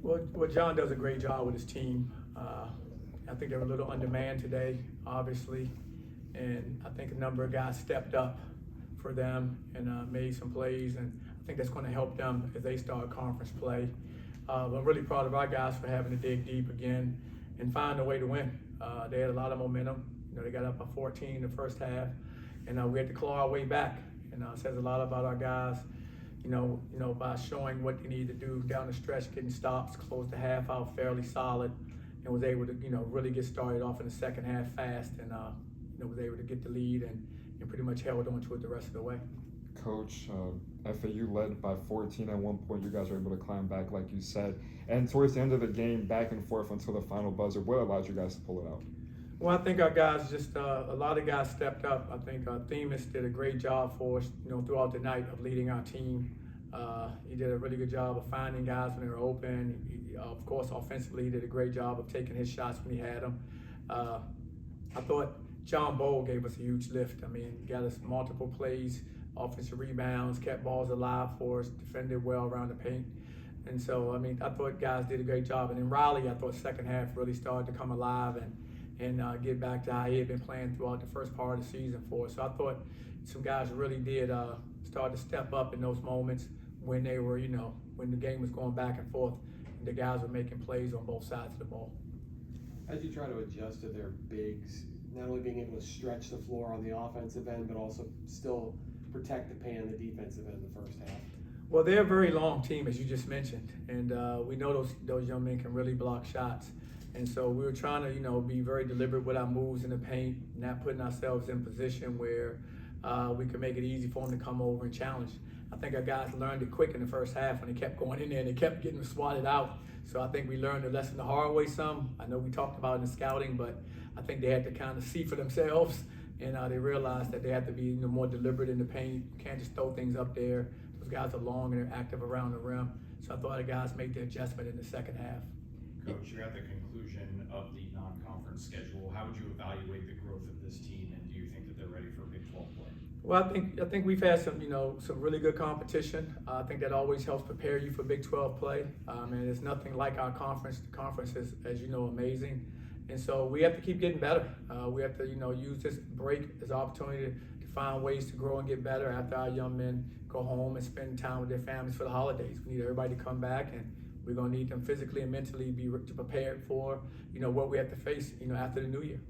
Well, John does a great job with his team. I think they were a little undermanned today, obviously, and I think a number of guys stepped up for them and made some plays, and I think that's going to help them as they start conference play. I'm really proud of our guys for having to dig deep again and find a way to win. They had a lot of momentum. They got up by 14 in the first half, and we had to claw our way back. And it says a lot about our guys. By showing what they need to do down the stretch, getting stops, closed the half out fairly solid, and was able to, really get started off in the second half fast, and was able to get the lead and pretty much held on to it the rest of the way. Coach, FAU led by 14 at one point. You guys were able to climb back, like you said. And towards the end of the game, back and forth until the final buzzer. What allowed you guys to pull it out? Well, I think our guys a lot of guys stepped up. I think Themis did a great job for us, throughout the night of leading our team. He did a really good job of finding guys when they were open. Of course, offensively, he did a great job of taking his shots when he had them. I thought John Bowl gave us a huge lift. I mean, got us multiple plays, offensive rebounds, kept balls alive for us, defended well around the paint. And so, I thought guys did a great job. And then Riley, I thought second half really started to come alive and get back to how he had been playing throughout the first part of the season for us. So I thought some guys really did start to step up in those moments when they were, when the game was going back and forth, and the guys were making plays on both sides of the ball. As you try to adjust to their bigs, not only being able to stretch the floor on the offensive end, but also still protect the paint on the defensive end in the first half? Well, they're a very long team, as you just mentioned, and we know those young men can really block shots. And so we were trying to, be very deliberate with our moves in the paint, not putting ourselves in position where we could make it easy for them to come over and challenge. I think our guys learned it quick in the first half when they kept going in there and they kept getting swatted out. So I think we learned the lesson the hard way some. I know we talked about it in scouting, but I think they had to kind of see for themselves, and they realized that they had to be more deliberate in the paint. You can't just throw things up there. Those guys are long and they're active around the rim. So I thought the guys made the adjustment in the second half. Coach, you're at the conclusion of the non-conference schedule. How would you evaluate the growth of this team, and do you think that they're ready for Big 12 play? Well, I think we've had some really good competition. I think that always helps prepare you for Big 12 play. And it's nothing like our conference. The conference is, as you know, amazing. And so we have to keep getting better. We have to, use this break as an opportunity to find ways to grow and get better after our young men go home and spend time with their families for the holidays. We need everybody to come back, and we're going to need them physically and mentally be prepared for, what we have to face, after the new year.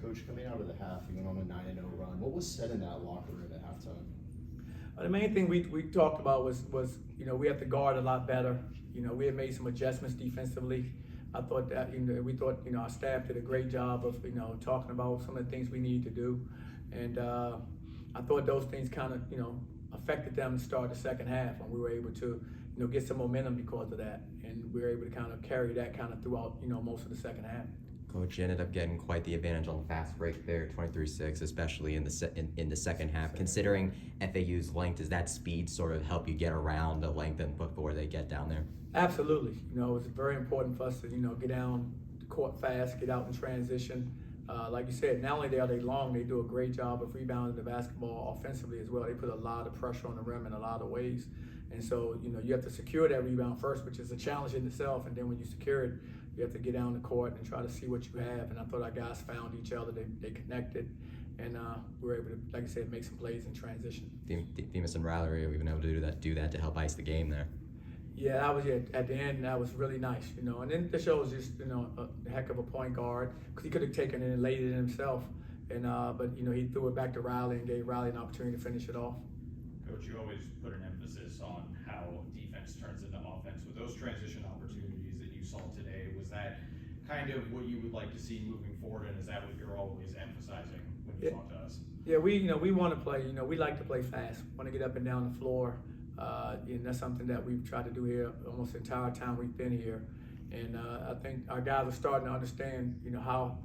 Coach, coming out of the half, you went on a 9-0 run. What was said in that locker room at halftime? The main thing we talked about was we have to guard a lot better. We had made some adjustments defensively. I thought that we thought our staff did a great job of talking about some of the things we need to do, and I thought those things kind of affected them to start the second half, and we were able to get some momentum because of that, and we were able to kind of carry that kind of throughout most of the second half. Coach, you ended up getting quite the advantage on the fast break there, 23-6, especially in the second half. Considering FAU's length, does that speed sort of help you get around the length and before they get down there? Absolutely. It's very important for us to get down the court fast, get out in transition. Like you said, not only are they long, they do a great job of rebounding the basketball offensively as well. They put a lot of pressure on the rim in a lot of ways. And so, you have to secure that rebound first, which is a challenge in itself. And then when you secure it, you have to get down the court and try to see what you have. And I thought our guys found each other. They connected. And we were able to, like I said, make some plays in transition. Themis and Riley, we've been able to do that to help ice the game there. Yeah, that was at the end. That was really nice, And then the show was just, a heck of a point guard, because he could have taken it and laid it in himself. And but he threw it back to Riley and gave Riley an opportunity to finish it off. Coach, you always put an emphasis on how defense turns into offense. With those transition opportunities that you saw today, was that kind of what you would like to see moving forward, and is that what you're always emphasizing when you talk to us? Yeah, we want to play. We like to play fast. Want to get up and down the floor. And that's something that we've tried to do here almost the entire time we've been here. And I think our guys are starting to understand, how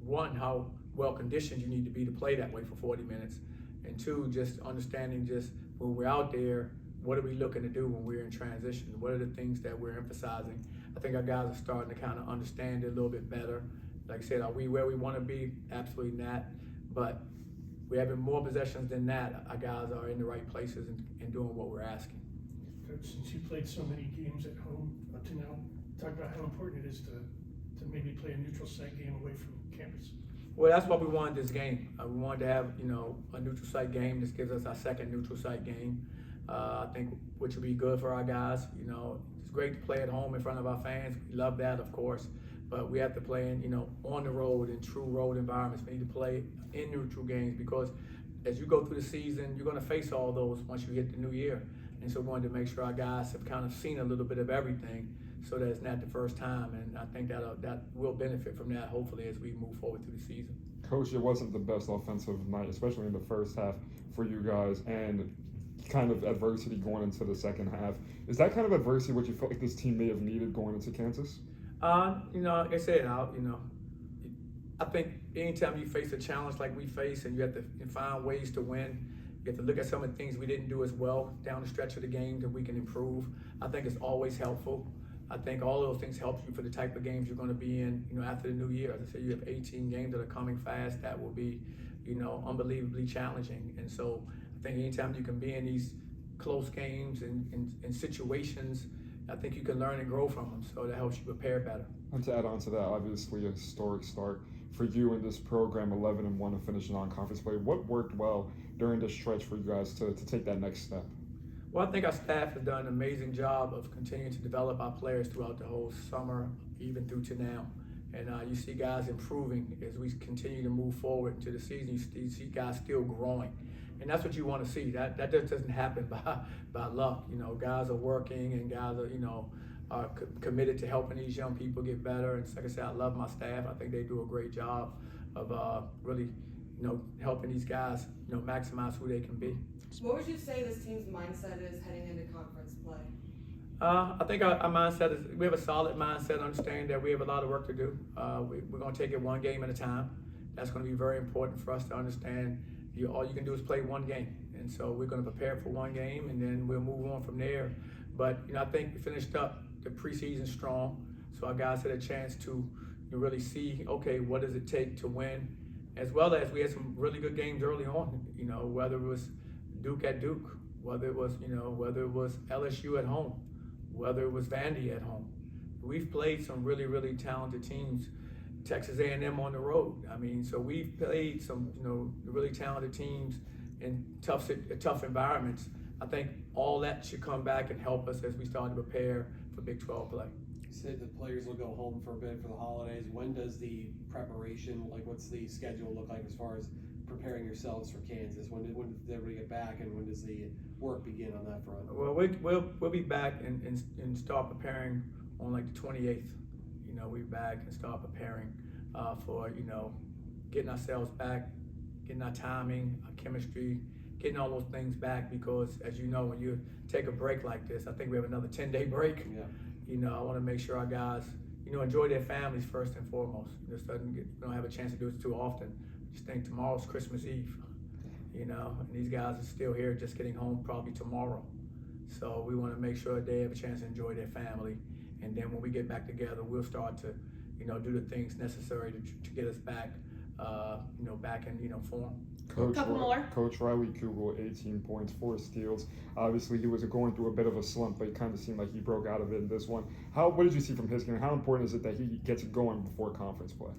well conditioned you need to be to play that way for 40 minutes. And two, just understanding just when we're out there, what are we looking to do when we're in transition? What are the things that we're emphasizing? I think our guys are starting to kind of understand it a little bit better. Like I said, are we where we want to be? Absolutely not. But we're having more possessions than that. Our guys are in the right places and doing what we're asking. Coach, since you played so many games at home up to now, talk about how important it is to maybe play a neutral site game away from campus. Well, that's what we wanted this game. We wanted to have, a neutral site game. This gives us our second neutral site game. I think which will be good for our guys. It's great to play at home in front of our fans. We love that, of course, but we have to play in, on the road in true road environments. We need to play in neutral games because as you go through the season, you're going to face all those once you hit the new year. And so we wanted to make sure our guys have kind of seen a little bit of everything so that it's not the first time. And I think that will benefit from that, hopefully, as we move forward through the season. Coach, it wasn't the best offensive night, especially in the first half for you guys, and kind of adversity going into the second half. Is that kind of adversity what you felt like this team may have needed going into Kansas? Like I said, I think anytime you face a challenge like we face and you have to find ways to win, you have to look at some of the things we didn't do as well down the stretch of the game that we can improve. I think it's always helpful. I think all of those things help you for the type of games you're going to be in, after the new year. As I say, you have 18 games that are coming fast that will be, unbelievably challenging. And so I think anytime you can be in these close games and situations, I think you can learn and grow from them. So that helps you prepare better. And to add on to that, obviously a historic start for you in this program, 11-1 and finishing on conference play. What worked well during this stretch for you guys to take that next step? Well, I think our staff has done an amazing job of continuing to develop our players throughout the whole summer, even through to now. And you see guys improving as we continue to move forward into the season. You see guys still growing. And that's what you want to see. That just doesn't happen by luck. Guys are working and guys are committed to helping these young people get better. And like I said, I love my staff. I think they do a great job of really, helping these guys, maximize who they can be. What would you say this team's mindset is heading into conference play? I think our mindset is we have a solid mindset, understanding that we have a lot of work to do. We're going to take it one game at a time. That's going to be very important for us to understand. All you can do is play one game. And so we're going to prepare for one game, and then we'll move on from there. But, I think we finished up the preseason strong. So our guys had a chance to really see, okay, what does it take to win? As well as we had some really good games early on, whether it was Duke at Duke, whether it was LSU at home, whether it was Vandy at home. We've played some really, really talented teams. Texas A&M on the road. So we've played some, really talented teams in tough environments. I think all that should come back and help us as we start to prepare for Big 12 play. You said the players will go home for a bit for the holidays. When does the preparation, what's the schedule look like as far as preparing yourselves for Kansas? When does everybody get back, and when does the work begin on that front? Well, we'll be back and start preparing on the 28th. We'll be back and start preparing for getting ourselves back, getting our timing, our chemistry, getting all those things back. Because as you know, when you take a break like this, I think we have another 10-day break. Yeah. I want to make sure our guys, enjoy their families first and foremost. We don't have a chance to do it too often. Just think tomorrow's Christmas Eve, and these guys are still here just getting home probably tomorrow. So we want to make sure they have a chance to enjoy their family. And then when we get back together, we'll start to, do the things necessary to get us back, back in, form. Coach Riley Kugel, 18 points, 4 steals. Obviously, he was going through a bit of a slump, but it kind of seemed like he broke out of it in this one. What did you see from his game? How important is it that he gets it going before conference play?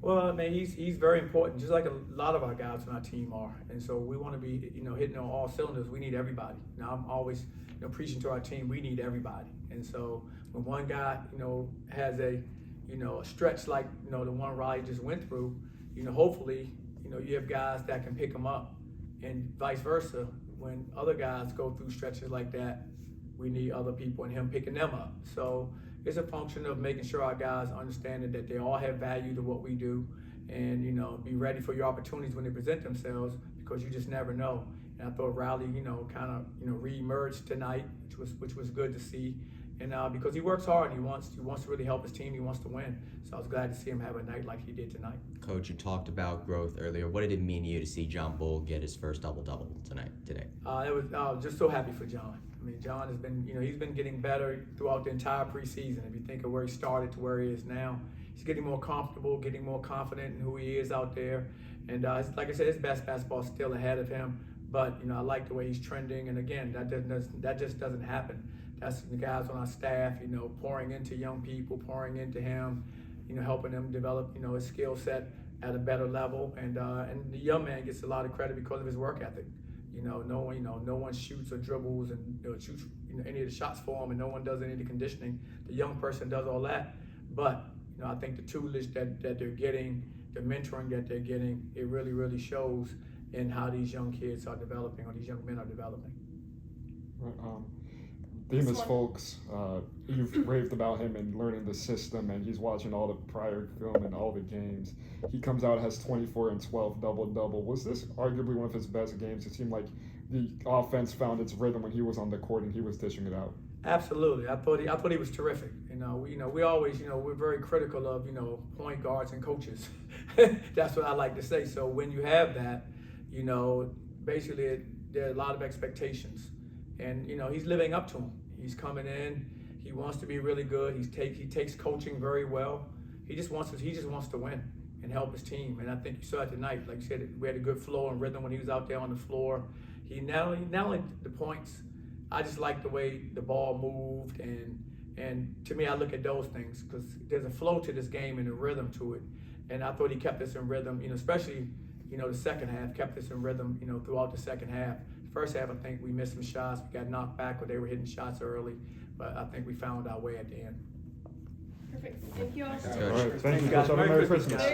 Well, he's very important, just like a lot of our guys on our team are. And so we want to be, hitting on all cylinders. We need everybody. Now, I'm always, preaching to our team, we need everybody. And so when one guy, has a stretch like, the one Riley just went through, hopefully, you have guys that can pick them up, and vice versa. When other guys go through stretches like that, we need other people and him picking them up. So it's a function of making sure our guys understand that they all have value to what we do, and be ready for your opportunities when they present themselves, because you just never know. And I thought Riley, kind of re-emerged tonight, which was good to see. And because he works hard, he wants to really help his team. He wants to win. So I was glad to see him have a night like he did tonight. Coach, you talked about growth earlier. What did it mean to you to see John Bull get his first double-double today? I was just so happy for John. John has been, he's been getting better throughout the entire preseason. If you think of where he started to where he is now, he's getting more comfortable, getting more confident in who he is out there. And like I said, his best basketball is still ahead of him. But I like the way he's trending. And again, that just doesn't happen That's the guys on our staff, you know, pouring into young people, pouring into him, you know, helping them develop, you know, his skill set at a better level. And the young man gets a lot of credit because of his work ethic. No one shoots or dribbles and shoots any of the shots for him, and no one does any of the conditioning. The young person does all that, but I think the tutelage that they're getting, the mentoring that they're getting, it really shows in how these young kids are developing, or these young men are developing. Demas Folks, you've raved about him and learning the system, and he's watching all the prior film and all the games. He comes out, has 24 and 12 double-double. Was this arguably one of his best games? It seemed like the offense found its rhythm when he was on the court and he was dishing it out. Absolutely, I thought he was terrific. We always, we're very critical of point guards and coaches. That's what I like to say. So when you have that, basically there are a lot of expectations. And he's living up to them. He's coming in. He wants to be really good. He takes coaching very well. He just wants to win and help his team. And I think you saw it tonight. Like you said, we had a good flow and rhythm when he was out there on the floor. He not only the points. I just like the way the ball moved, and to me, I look at those things because there's a flow to this game and a rhythm to it. And I thought he kept us in rhythm. Especially the second half, kept us in rhythm. Throughout the second half. First half, I think we missed some shots. We got knocked back when they were hitting shots early, but I think we found our way at the end. Perfect. Thank you all. All right, thank you, guys. Coach. Have a Merry Merry Christmas, Christmas. guys.